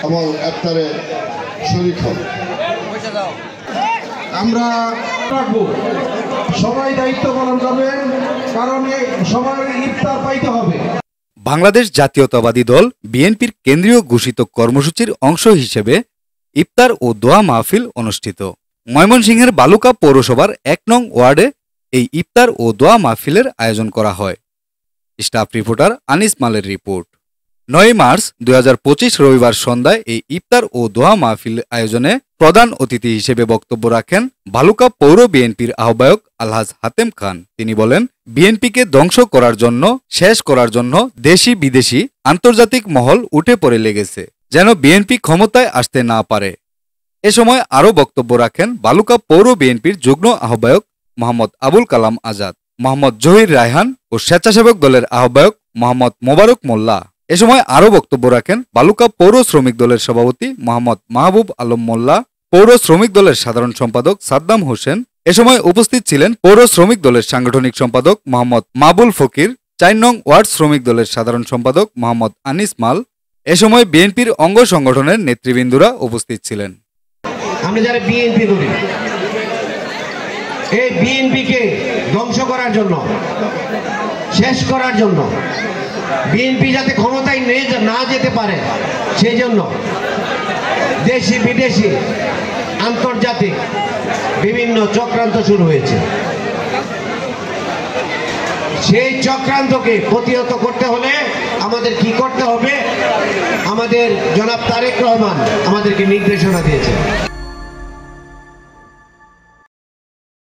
এবং ইফতারে শরীক হন। আমরা রাখবো, সবাই দায়িত্ব পালন করবেন, কারণ সবার ইফতার পাইতে হবে। বাংলাদেশ জাতীয়তাবাদী দল বিএনপির কেন্দ্রীয় ঘোষিত কর্মসূচির অংশ হিসেবে ইফতার ও দোয়া মাহফিল অনুষ্ঠিত। ময়মনসিংহের বালুকা পৌরসভার ১ নং ওয়ার্ডে এই ইফতার ও দোয়া মাহফিলের আয়োজন করা হয়। স্টাফ রিপোর্টার আনিস মালের রিপোর্ট। ৯ মার্চ ২০২৫ রবিবার সন্ধ্যায় এই ইফতার ও দোয়া মাহফিল আয়োজনে প্রধান অতিথি হিসেবে বক্তব্য রাখেন বালুকা পৌর বিএনপির আহ্বায়ক আলহাজ হাতেম খান। তিনি বলেন, বিএনপিকে ধ্বংস করার জন্য, শেষ করার জন্য দেশি বিদেশি আন্তর্জাতিক মহল উঠে পড়ে লেগেছে, যেন বিএনপি ক্ষমতায় আসতে না পারে। এ সময় আরও বক্তব্য রাখেন বালুকা পৌর বিএনপির যুগ্ম আহ্বায়ক মোহাম্মদ আবুল কালাম আজাদ, মোহাম্মদ জহির রায়হান ও স্বেচ্ছাসেবক দলের আহ্বায়ক মোহাম্মদ মোবারক মোল্লা। এ সময় আরও বক্তব্য রাখেন বালুকা পৌর শ্রমিক দলের সভাপতি মোহাম্মদ মাহবুব আলম মোল্লা, পৌর শ্রমিক দলের সাধারণ সম্পাদক সাদ্দাম হোসেন। এ সময় উপস্থিত ছিলেন পৌর শ্রমিক দলের সাংগঠনিক সম্পাদক মোহাম্মদ মাবুল ফকির, ৪ নং ওয়ার্ড শ্রমিক দলের সাধারণ সম্পাদক মোহাম্মদ আনিস মাল। এ সময় বিএনপির অঙ্গ সংগঠনের নেতৃবৃন্দরা উপস্থিত ছিলেন। আমরা যারা বিএনপি করি, এই বিএনপিকে ধ্বংস করার জন্য, শেষ করার জন্য, বিএনপি যাতে ক্ষমতায় না যেতে পারে, সেই জন্য দেশি বিদেশি আন্তর্জাতিক বিভিন্ন চক্রান্ত শুরু হয়েছে। সেই চক্রান্তকে প্রতিহত করতে হলে আমাদের কি করতে হবে? আমাদের জনাব তারেক রহমান আমাদেরকে নির্দেশনা দিয়েছে।